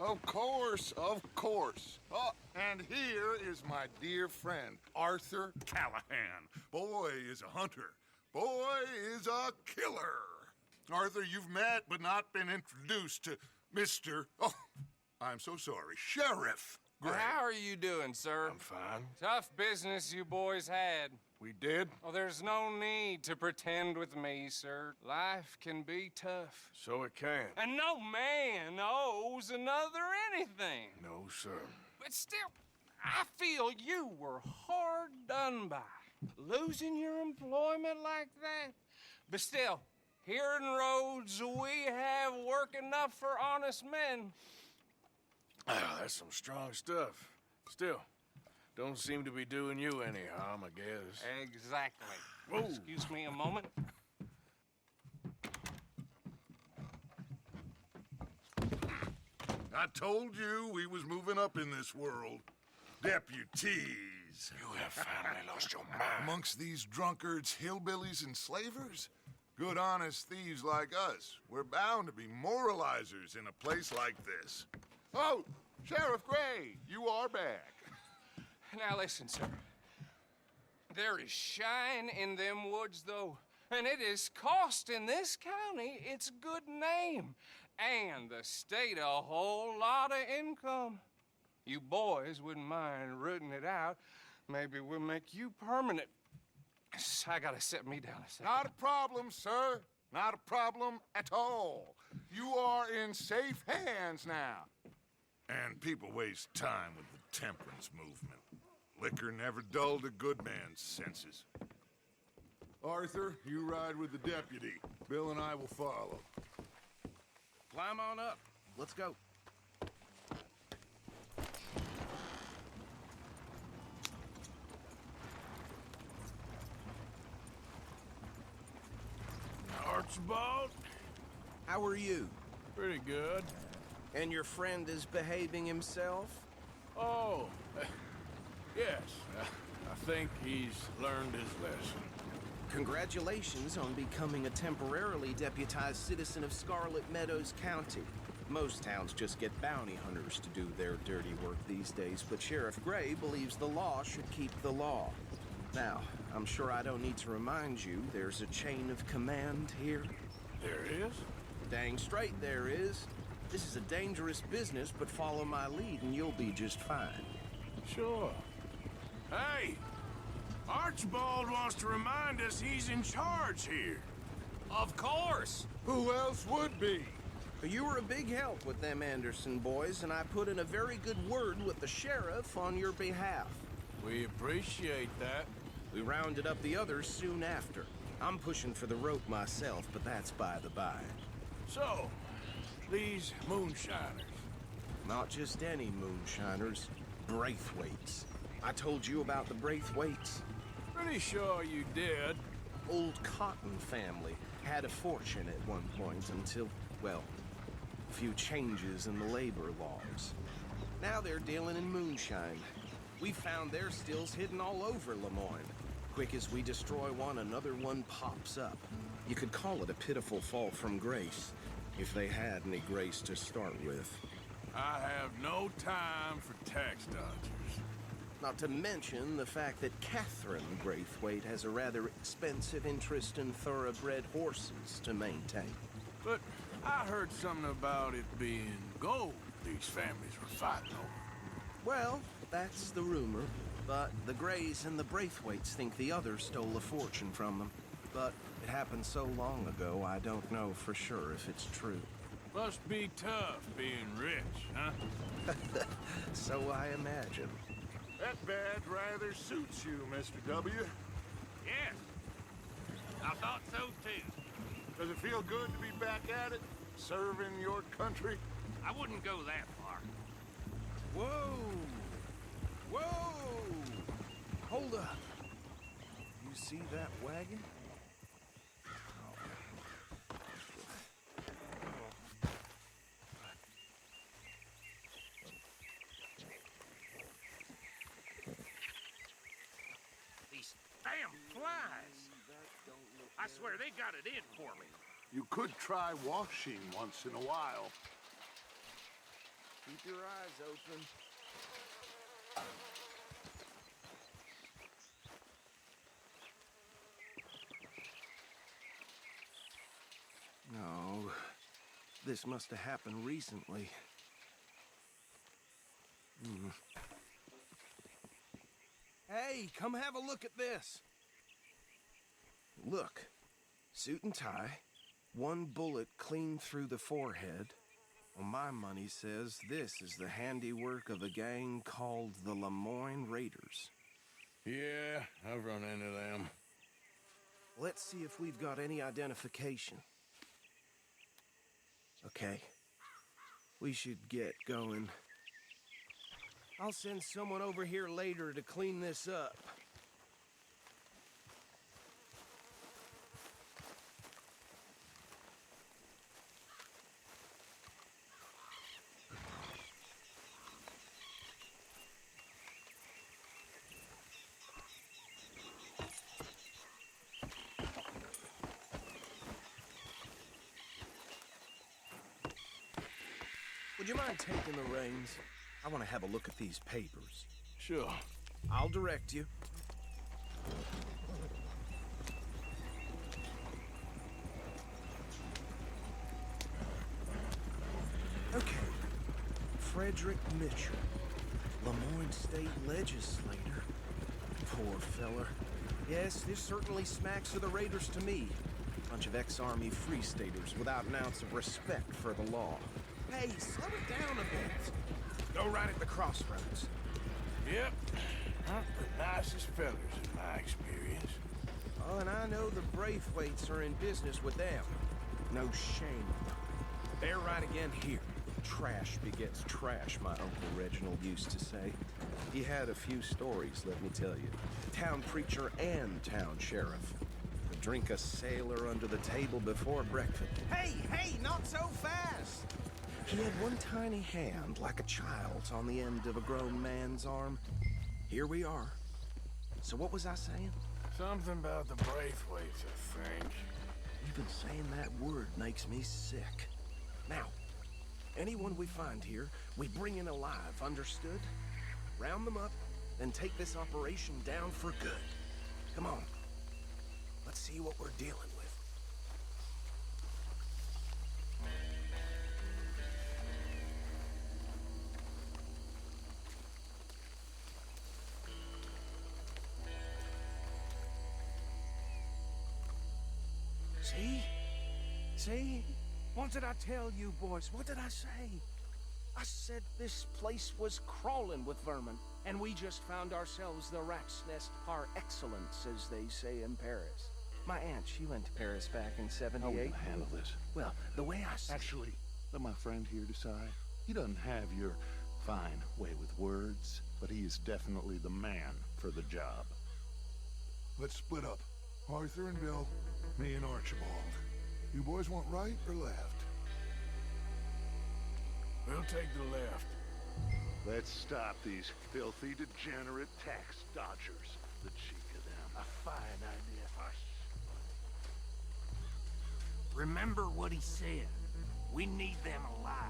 Of course, of course. Oh, and here is my dear friend, Arthur Callahan. Boy is a hunter. Boy is a killer. Arthur, you've met but not been introduced to Mr. Oh, I'm so sorry, Sheriff Gray. How are you doing, sir? I'm fine. Tough business you boys had. We did? Oh, there's no need to pretend with me, sir. Life can be tough. So it can. And no man owes another anything. No, sir. But still, I feel you were hard done by. Losing your employment like that. But still, here in Rhodes, we have work enough for honest men. Oh, that's some strong stuff. Still, don't seem to be doing you any harm, I guess. Exactly. Whoa. Excuse me a moment. I told you we was moving up in this world. Deputies. You have finally lost your mind. Amongst these drunkards, hillbillies, and slavers? Good, honest thieves like us. We're bound to be moralizers in a place like this. Oh, Sheriff Gray, you are back. Now listen, sir. There is shine in them woods, though, and it is costing this county its good name and the state a whole lot of income. You boys wouldn't mind rooting it out. Maybe we'll make you permanent. I gotta set me down a second. Not a problem, sir. Not a problem at all. You are in safe hands now. And people waste time with the temperance movement. Liquor never dulled a good man's senses. Arthur, you ride with the deputy. Bill and I will follow. Climb on up. Let's go. Archibald? How are you? Pretty good. And your friend is behaving himself? Oh, yes. I think he's learned his lesson. Congratulations on becoming a temporarily deputized citizen of Scarlett, Meadows County. Most towns just get bounty hunters to do their dirty work these days, but Sheriff Gray believes the law should keep the law. Now, I'm sure I don't need to remind you, there's a chain of command here. There is? Dang straight there is. This is a dangerous business, but follow my lead and you'll be just fine. Sure. Hey! Archibald wants to remind us he's in charge here. Of course! Who else would be? You were a big help with them Anderson boys, and I put in a very good word with the sheriff on your behalf. We appreciate that. We rounded up the others soon after. I'm pushing for the rope myself, but that's by the by. So, these moonshiners. Not just any moonshiners, Braithwaites. I told you about the Braithwaites. Pretty sure you did. Old Cotton family had a fortune at one point until, well, a few changes in the labor laws. Now they're dealing in moonshine. We found their stills hidden all over Lemoyne. Quick as we destroy one, another one pops up. You could call it a pitiful fall from grace, if they had any grace to start with. I have no time for tax dodgers. Not to mention the fact that Catherine Braithwaite has a rather expensive interest in thoroughbred horses to maintain. But I heard something about it being gold these families were fighting over. Well, that's the rumor. But the Grays and the Braithwaites think the others stole a fortune from them. But it happened so long ago, I don't know for sure if it's true. Must be tough being rich, huh? So I imagine. That badge rather suits you, Mr. W. Yes. I thought so, too. Does it feel good to be back at it? Serving your country? I wouldn't go that far. Whoa! Whoa! Hold up. You see that wagon? These damn flies. I swear they got it in for me. You could try washing once in a while. Keep your eyes open. No, this must have happened recently. Hey, come have a look at this. Look, suit and tie, one bullet clean through the forehead. Well, my money says this is the handiwork of a gang called the Lemoyne Raiders. Yeah, I've run into them. Let's see if we've got any identification. Okay, we should get going. I'll send someone over here later to clean this up. Would you mind taking the reins? I want to have a look at these papers. Sure. I'll direct you. Okay. Frederick Mitchell, Lemoyne State Legislator. Poor feller. Yes, this certainly smacks of the Raiders to me. Bunch of ex-Army Free Staters without an ounce of respect for the law. Hey, slow it down a bit. Go right at the crossroads. Yep. Not the nicest fellers in my experience. Oh, and I know the Braithwaites are in business with them. No shame. They're right again here. Trash begets trash, my Uncle Reginald used to say. He had a few stories, let me tell you. Town preacher and town sheriff. Could drink a sailor under the table before breakfast. Hey, not so fast! He had one tiny hand, like a child's, on the end of a grown man's arm. Here we are. So what was I saying? Something about the Braithwaites, I think. Even saying that word makes me sick. Now, anyone we find here, we bring in alive, understood? Round them up, then take this operation down for good. Come on. Let's see what we're dealing with. See? What did I tell you, boys? What did I say? I said this place was crawling with vermin, and we just found ourselves the rat's nest par excellence, as they say in Paris. My aunt, she went to Paris back in '78. How are we gonna handle this? Well, the way I see Actually, let my friend here decide. He doesn't have your fine way with words, but he is definitely the man for the job. Let's split up. Arthur and Bill, me and Archibald. You boys want right or left? We'll take the left. Let's stop these filthy, degenerate tax dodgers. The cheek of them. A fine idea. Hush. Remember what he said. We need them alive.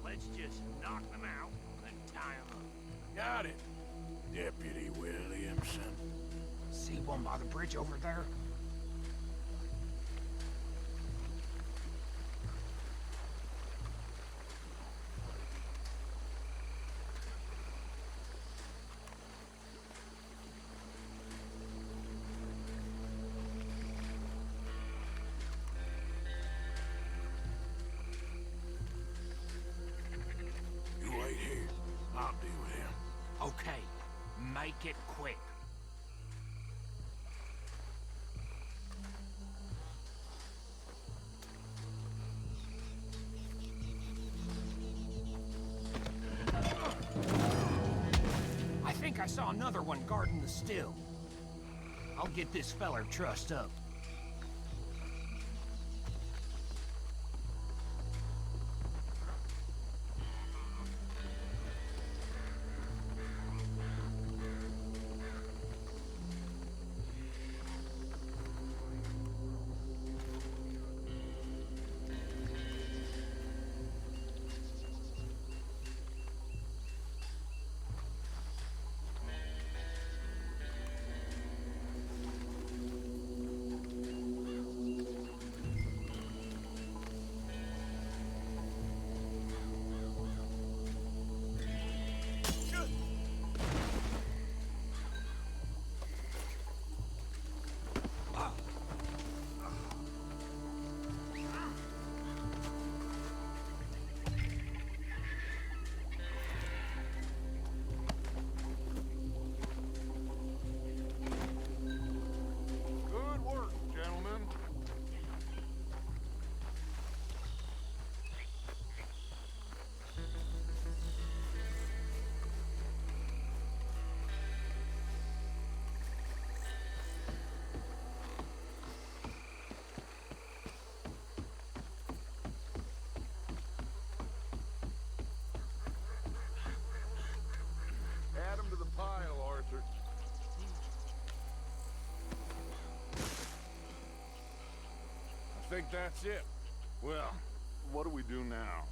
Let's just knock them out and tie them up. Got it, Deputy Williamson. See one by the bridge over there? You wait here. I'll deal with him. Okay, make it quick. I think I saw another one guarding the still. I'll get this feller trussed up. think that's it. Well, what do we do now?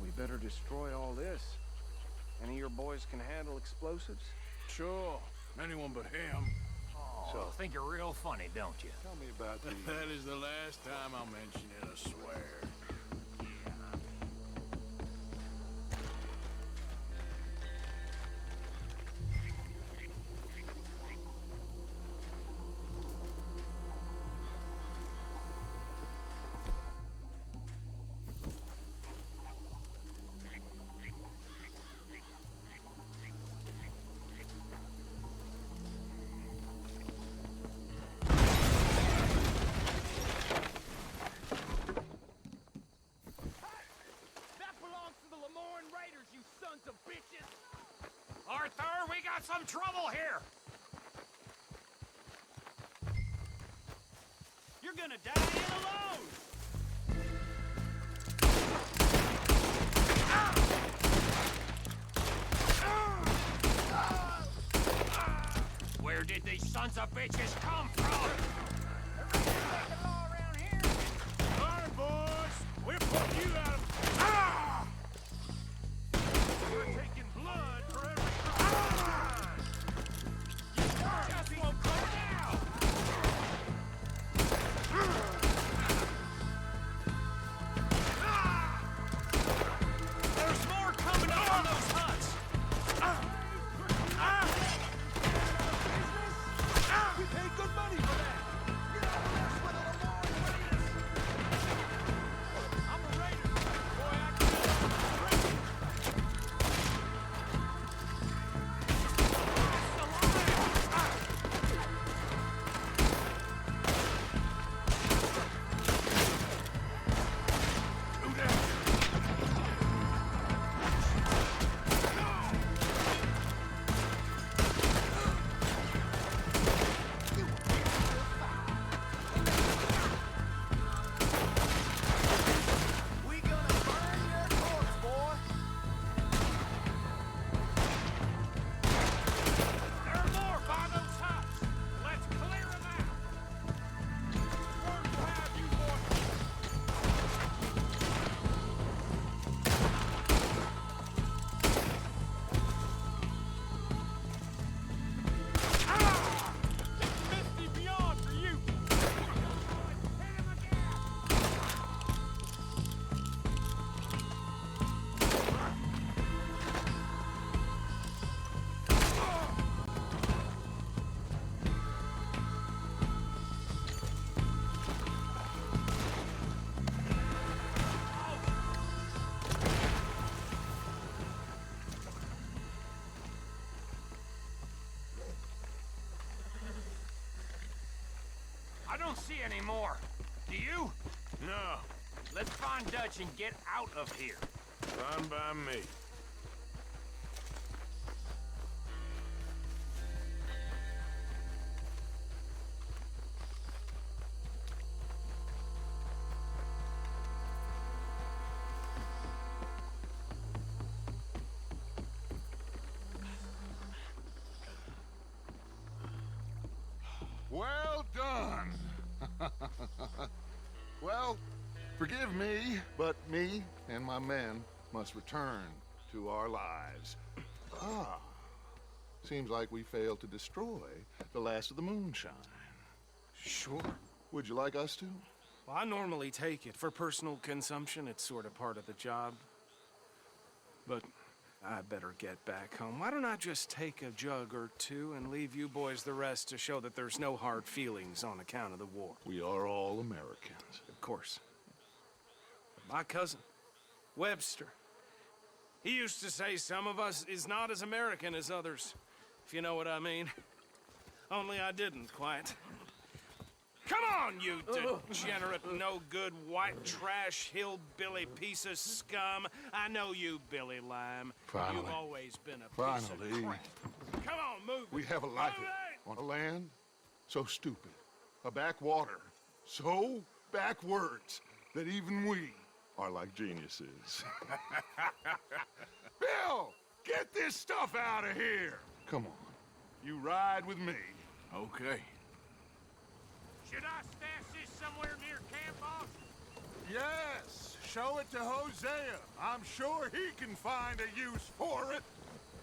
We better destroy all this. Any of your boys can handle explosives? Sure. Anyone but him. So think you're real funny, don't you? Tell me about the... That is the last time I'll mention it, I swear. Arthur, we got some trouble here! You're gonna die in alone! Where did these sons of bitches come from? All right, boys. We're putting you out of... We're taking blood for every crime. You just won't go down. There's more coming up on those huts! We paid good money for that. You're not a mess with a Lamar Raiders. I'm a raider. Boy, I can't. We gonna burn your corpse, boy. There are more by those huts! Let's clear them out! Word will have you, boys. Misty beyond for you. I don't see any more. Do you? No, Let's find Dutch and get out of here. fine by me. Well done. Well, forgive me, but me and my men must return to our lives. Ah, seems like we failed to destroy the last of the moonshine. Sure. Would you like us to? Well, I normally take it. For personal consumption, it's sort of part of the job. But I better get back home. Why don't I just take a jug or two and leave you boys the rest to show that there's no hard feelings on account of the war? We are all Americans. Of course. But my cousin, Webster, he used to say some of us is not as American as others, if you know what I mean. Only I didn't quite. Come on, you degenerate, no-good, white trash, hillbilly piece of scum. I know you, Billy Lime. Finally. You've always been a piece Finally. of crap. Come on, move We it. have a life Move it! on a land so stupid, a backwater so backwards that even we are like geniuses. Bill, get this stuff out of here. Come on, you ride with me. Okay. Should I stash this son somewhere near camp, boss? Yes, show it to Hosea. I'm sure he can find a use for it.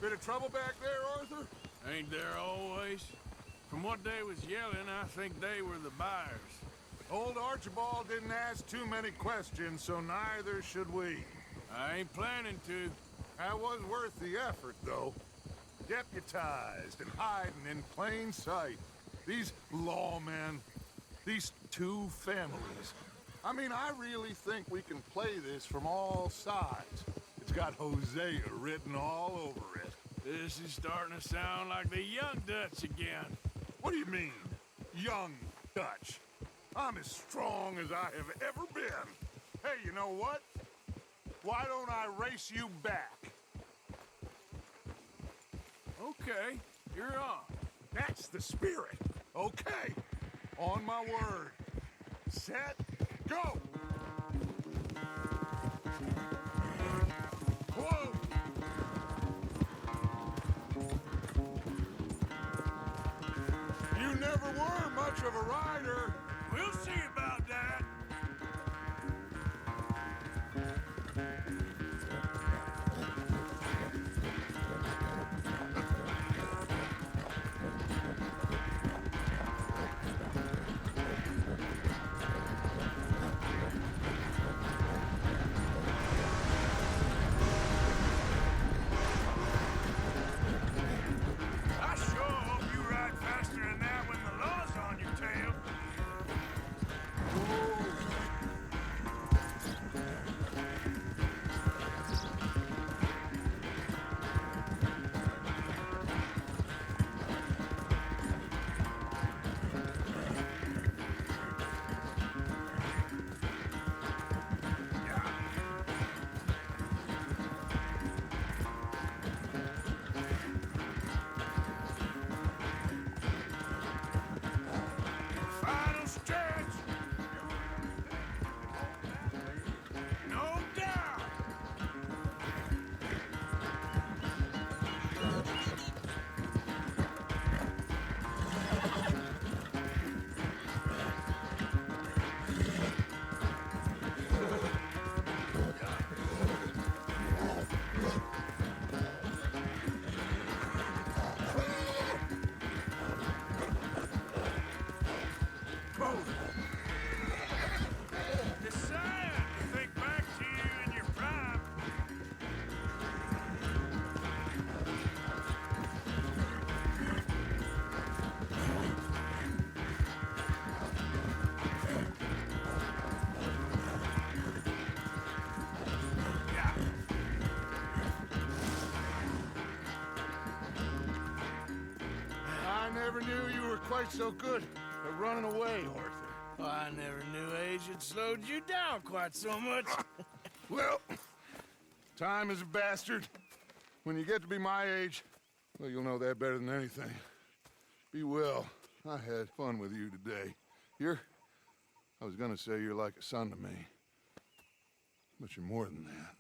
Bit of trouble back there, Arthur? Ain't there always? From what they was yelling, I think they were the buyers. Old Archibald didn't ask too many questions, so neither should we. I ain't planning to. That was worth the effort, though. Deputized and hiding in plain sight. These lawmen, these two families. I mean, I really think we can play this from all sides. It's got Hosea written all over it. This is starting to sound like the Young Dutch again. What do you mean, young Dutch? I'm as strong as I have ever been. Hey, you know what? Why don't I race you back? Okay, you're on. That's the spirit. Okay, on my word. Set, go! Whoa! You never were much of a rider. We'll see about that. I sure hope you ride faster than that when the law's on your tail. Final stretch. No doubt. Decide to think back to you in your prime. I never knew you were quite so good at running away, Arthur. I never knew age had slowed you down quite so much. Well, time is a bastard. When you get to be my age, well, you'll know that better than anything. Be well. I had fun with you today. I was gonna say you're like a son to me. But you're more than that.